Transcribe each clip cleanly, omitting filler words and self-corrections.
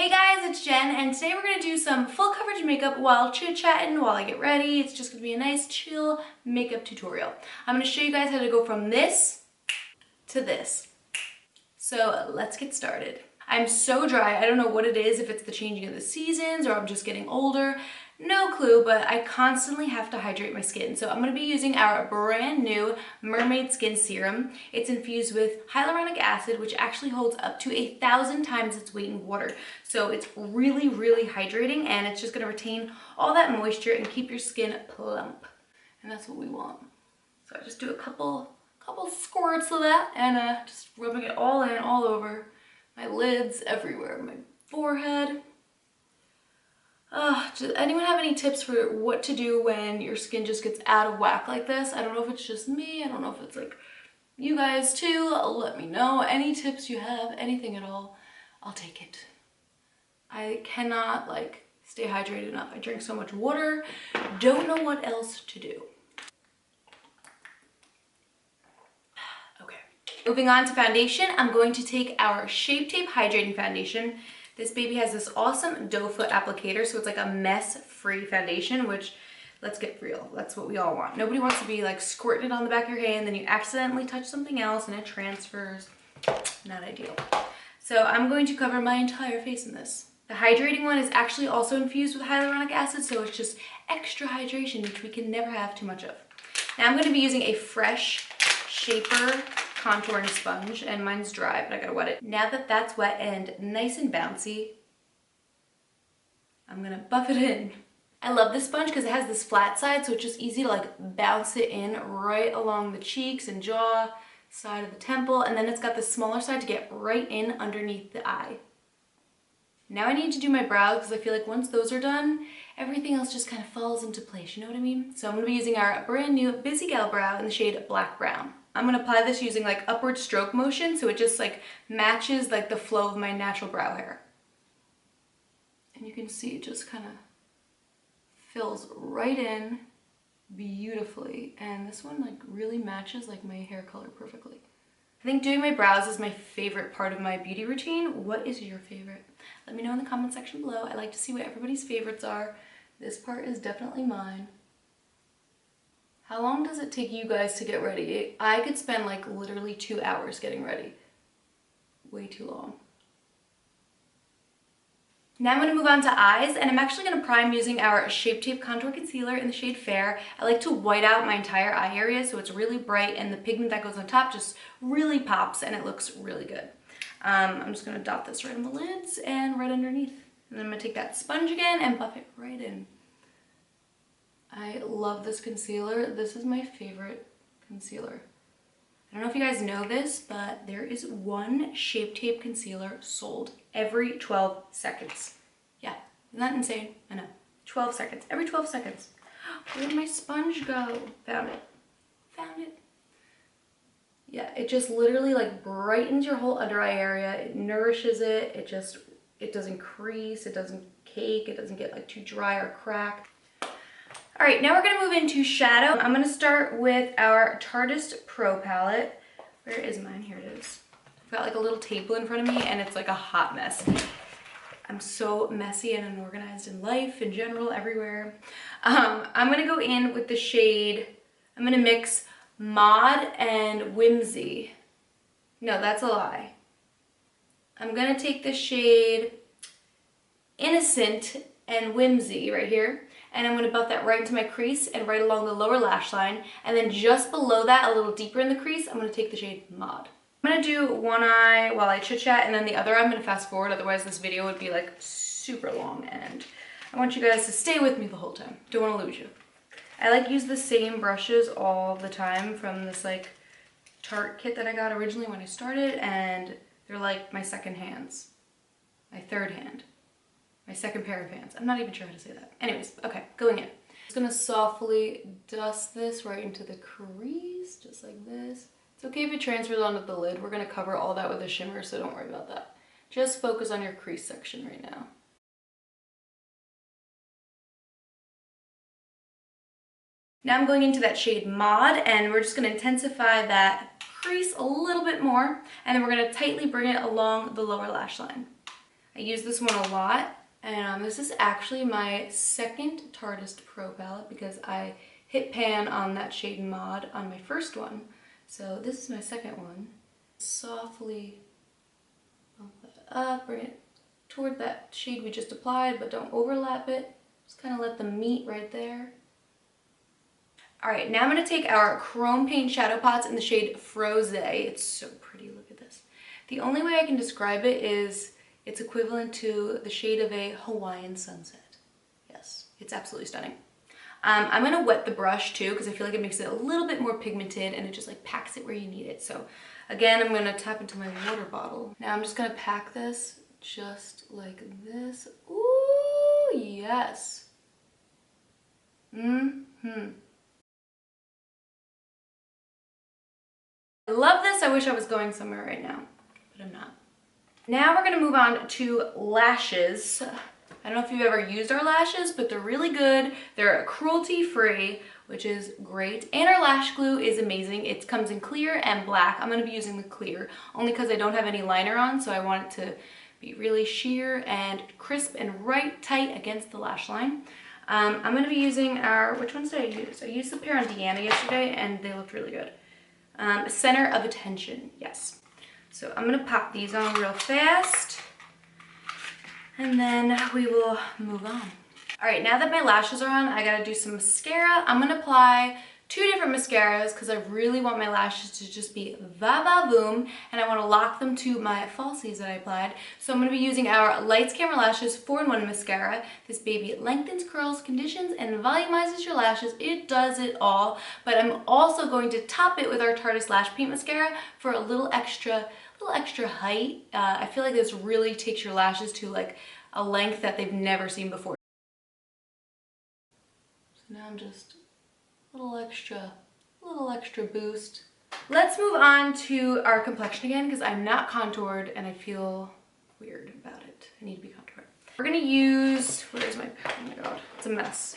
Hey guys, it's Jen, and today we're gonna do some full coverage makeup while chit-chatting, while I get ready. It's just gonna be a nice, chill makeup tutorial. I'm gonna show you guys how to go from this to this. So let's get started. I'm so dry, I don't know what it is, if it's the changing of the seasons or I'm just getting older. No clue, but I constantly have to hydrate my skin. So I'm going to be using our brand new Mermaid Skin Serum. It's infused with hyaluronic acid, which actually holds up to 1,000 times its weight in water. So it's really, really hydrating, and it's just going to retain all that moisture and keep your skin plump. And that's what we want. So I just do a couple squirts of that and just rubbing it all in, all over my lids, everywhere, my forehead. Does anyone have any tips for what to do when your skin just gets out of whack like this? I don't know if it's just me. I don't know if it's like you guys too. Let me know. Any tips you have, anything at all, I'll take it. I cannot stay hydrated enough. I drink so much water. Don't know what else to do. Okay. Moving on to foundation, I'm going to take our Shape Tape Hydrating Foundation. This baby has this awesome doe foot applicator, so it's like a mess-free foundation, which, let's get real, that's what we all want. Nobody wants to be like squirting it on the back of your hand, then you accidentally touch something else and it transfers. Not ideal. So I'm going to cover my entire face in this. The hydrating one is actually also infused with hyaluronic acid, so it's just extra hydration, which we can never have too much of. Now I'm going to be using a fresh Shaper contouring sponge, and mine's dry, but I gotta wet it. Now that that's wet and nice and bouncy, I'm gonna buff it in. I love this sponge because it has this flat side, so it's just easy to bounce it in right along the cheeks and jaw, side of the temple, and then it's got this smaller side to get right in underneath the eye. Now I need to do my brows because I feel like once those are done, everything else just kind of falls into place, you know what I mean? So I'm gonna be using our brand new Busy Gal Brow in the shade Black Brown. I'm gonna apply this using upward stroke motion, so it just matches the flow of my natural brow hair. And you can see it just kind of fills right in beautifully. And this one really matches my hair color perfectly. I think doing my brows is my favorite part of my beauty routine. What is your favorite? Let me know in the comment section below. I like to see what everybody's favorites are. This part is definitely mine. How long does it take you guys to get ready? I could spend literally 2 hours getting ready. Way too long. Now I'm going to move on to eyes, and I'm actually going to prime using our Shape Tape Contour Concealer in the shade Fair. I like to white out my entire eye area so it's really bright and the pigment that goes on top just really pops and it looks really good. I'm just going to dot this right on the lids and right underneath. And then I'm going to take that sponge again and buff it right in. I love this concealer. This is my favorite concealer. I don't know if you guys know this, but there is one Shape Tape concealer sold every 12 seconds. Yeah, isn't that insane? I know. 12 seconds. Every 12 seconds. Where did my sponge go? Found it. Found it. Yeah, it just literally brightens your whole under eye area. It nourishes it. It doesn't crease. It doesn't cake. It doesn't get too dry or cracked. All right, now we're gonna move into shadow. I'm gonna start with our Tarteist Pro palette. Where is mine? Here it is. I've got a little table in front of me and it's a hot mess. I'm so messy and unorganized in life, in general, everywhere. I'm gonna go in with the shade, I'm gonna mix Mod and Whimsy. No, that's a lie. I'm gonna take the shade Innocent and Whimsy right here, and I'm going to buff that right into my crease and right along the lower lash line, and then just below that, a little deeper in the crease, I'm going to take the shade Mod. I'm going to do one eye while I chit chat, and then the other I'm going to fast forward, otherwise this video would be super long, and I want you guys to stay with me the whole time. Don't want to lose you. I use the same brushes all the time from this Tarte kit that I got originally when I started, and they're my second hands, my third hand. My second pair of hands. I'm not even sure how to say that. Anyways, okay, going in. I'm just gonna softly dust this right into the crease, just like this. It's okay if it transfers onto the lid. We're gonna cover all that with a shimmer, so don't worry about that. Just focus on your crease section right now. Now I'm going into that shade Mod, and we're just gonna intensify that crease a little bit more, and then we're gonna tightly bring it along the lower lash line. I use this one a lot, and this is actually my second Tarteist Pro palette because I hit pan on that shade Mod on my first one. So this is my second one. Softly bump that up, bring it toward that shade we just applied, but don't overlap it. Just kind of let them meet right there. All right, now I'm going to take our Chrome Paint Shadow Pots in the shade Froze. It's so pretty, look at this. The only way I can describe it is it's equivalent to the shade of a Hawaiian sunset. Yes, it's absolutely stunning. I'm going to wet the brush too because I feel like it makes it a little bit more pigmented and it just like packs it where you need it. So again, I'm going to tap into my water bottle. Now I'm just going to pack this just like this. Ooh, yes. I love this. I wish I was going somewhere right now, but I'm not. Now we're gonna move on to lashes. I don't know if you've ever used our lashes, but they're really good. They're cruelty-free, which is great. And our lash glue is amazing. It comes in clear and black. I'm gonna be using the clear, only because I don't have any liner on, so I want it to be really sheer and crisp and right tight against the lash line. I'm gonna be using our, which ones did I use? I used the pair on Deanna yesterday, and they looked really good. Center of Attention, yes. So I'm gonna pop these on real fast and then we will move on. All right, now that my lashes are on, I gotta do some mascara. I'm gonna apply 2 different mascaras because I really want my lashes to just be va-va-voom, and I want to lock them to my falsies that I applied. So I'm going to be using our Lights Camera Lashes 4-in-1 mascara. This baby lengthens, curls, conditions, and volumizes your lashes. It does it all. But I'm also going to top it with our Tarteist Lash Paint Mascara for a little extra height. I feel like this really takes your lashes to like a length that they've never seen before. So now I'm just a little extra boost. Let's move on to our complexion again because I'm not contoured and I feel weird about it. I need to be contoured. We're gonna use, where's my, oh my god, it's a mess.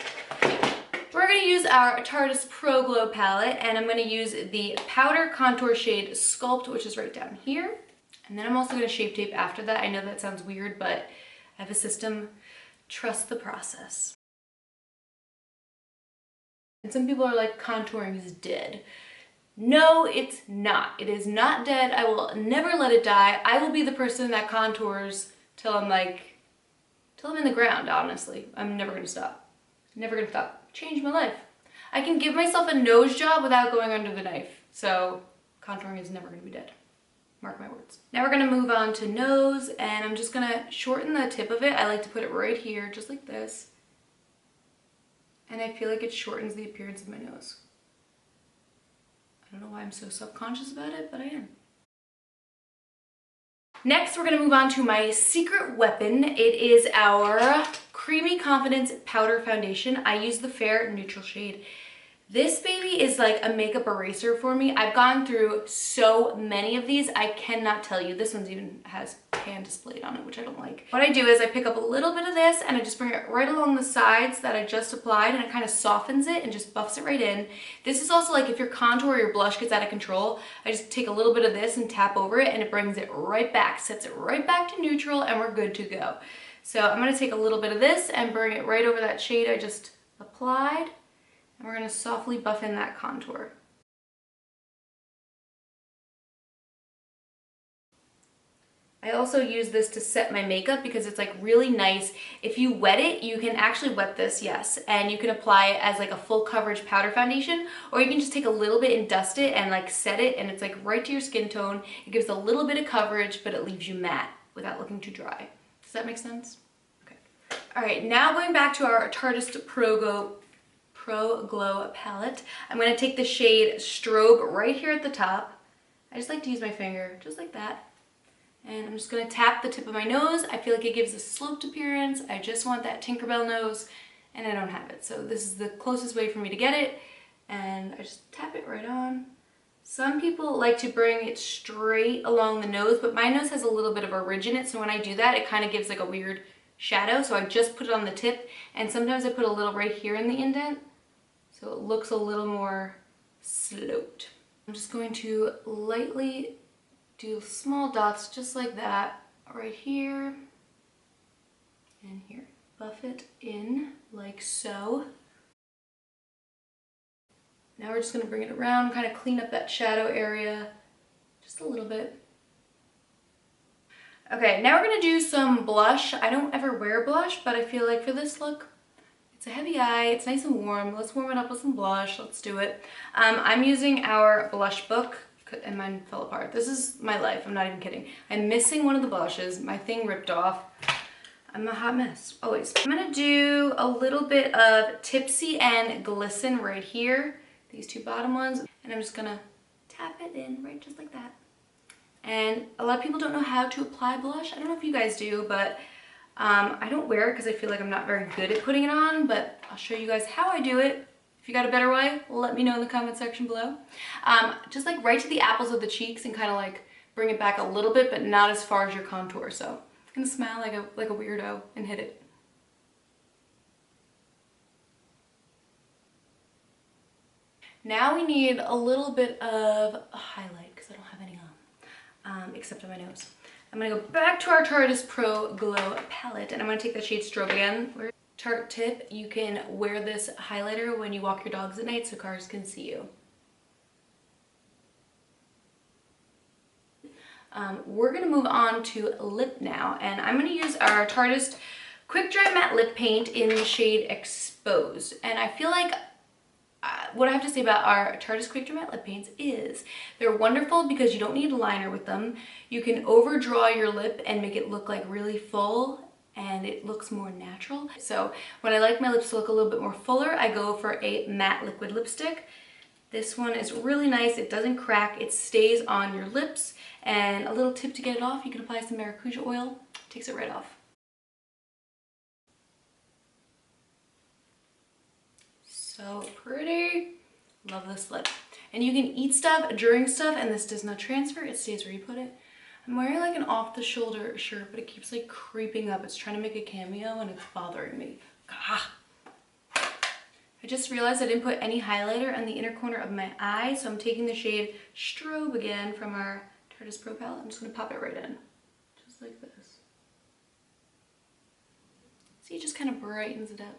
We're gonna use our Tarteist Pro Glow palette, and I'm gonna use the powder contour shade Sculpt, which is right down here. And then I'm also gonna Shape Tape after that. I know that sounds weird, but I have a system. Trust the process. And some people are like, contouring is dead. No, it's not. It is not dead. I will never let it die. I will be the person that contours till I'm in the ground, honestly. I'm never gonna stop. Never gonna stop. Change my life. I can give myself a nose job without going under the knife. So contouring is never gonna be dead. Mark my words. Now we're gonna move on to nose, and I'm just gonna shorten the tip of it. I like to put it right here, just like this. And I feel like it shortens the appearance of my nose. I don't know why I'm so self-conscious about it, but I am. Next, we're gonna move on to my secret weapon. It is our Creamy Confidence Powder Foundation. I use the Fair Neutral shade. This baby is like a makeup eraser for me. I've gone through so many of these, I cannot tell you. This one's even has pan displayed on it, which I don't like. What I do is I pick up a little bit of this and I just bring it right along the sides that I just applied, and it kind of softens it and just buffs it right in. This is also like if your contour or your blush gets out of control, I just take a little bit of this and tap over it, and it brings it right back, sets it right back to neutral, and we're good to go. So I'm gonna take a little bit of this and bring it right over that shade I just applied. And we're going to softly buff in that contour. I also use this to set my makeup because it's like really nice. If you wet it, you can actually wet this, yes, and you can apply it as like a full coverage powder foundation, or you can just take a little bit and dust it and like set it, and it's like right to your skin tone. It gives a little bit of coverage, but it leaves you matte without looking too dry. Does that make sense? Okay. All right, now going back to our Tarteist Pro Glow palette. I'm going to take the shade Strobe right here at the top. I just like to use my finger, just like that. And I'm just going to tap the tip of my nose. I feel like it gives a sloped appearance. I just want that Tinkerbell nose, and I don't have it. So this is the closest way for me to get it. And I just tap it right on. Some people like to bring it straight along the nose, but my nose has a little bit of a ridge in it. So when I do that, it kind of gives like a weird shadow. So I just put it on the tip, and sometimes I put a little right here in the indent, so it looks a little more sloped. I'm just going to lightly do small dots just like that right here. And here, buff it in like so. Now we're just gonna bring it around, kind of clean up that shadow area just a little bit. Okay, now we're gonna do some blush. I don't ever wear blush, but I feel like for this look, it's a heavy eye, it's nice and warm. Let's warm it up with some blush, let's do it. I'm using our blush book, and mine fell apart. This is my life, I'm not even kidding. I'm missing one of the blushes, my thing ripped off. I'm a hot mess, always. I'm gonna do a little bit of Tipsy and Glisten right here, these two bottom ones, and I'm just gonna tap it in right just like that. And a lot of people don't know how to apply blush. I don't know if you guys do, but I don't wear it because I feel like I'm not very good at putting it on, but I'll show you guys how I do it. If you got a better way, let me know in the comment section below. Just like right to the apples of the cheeks and kind of like bring it back a little bit, but not as far as your contour. So I'm gonna smile like a weirdo and hit it. Now we need a little bit of a highlight because I don't have any on, except on my nose. I'm gonna go back to our Tarte Pro Glow palette, and I'm gonna take the shade Strobe again. Tarte tip, you can wear this highlighter when you walk your dogs at night so cars can see you. We're gonna move on to lip now, and I'm gonna use our Tarte Quick Dry Matte Lip Paint in the shade Exposed. And I feel like what I have to say about our Tarte Quick Dry Matte Lip Paints is they're wonderful because you don't need a liner with them. You can overdraw your lip and make it look like really full, and it looks more natural. So when I like my lips to look a little bit more fuller, I go for a matte liquid lipstick. This one is really nice. It doesn't crack. It stays on your lips. And a little tip to get it off, you can apply some maracuja oil. Takes it right off. So pretty. Love this lip. And you can eat stuff during stuff and this does not transfer. It stays where you put it. I'm wearing like an off-the-shoulder shirt, but it keeps like creeping up. It's trying to make a cameo and it's bothering me. Ah. I just realized I didn't put any highlighter on the inner corner of my eye, so I'm taking the shade Strobe again from our Tarte Pro palette. I'm just gonna pop it right in, just like this. See, it just kind of brightens it up.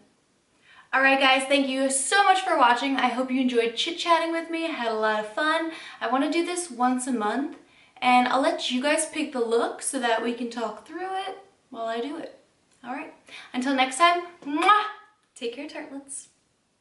Alright guys, thank you so much for watching. I hope you enjoyed chit-chatting with me. I had a lot of fun. I want to do this once a month, and I'll let you guys pick the look so that we can talk through it while I do it. Alright, until next time, mwah! Take care, tartlets.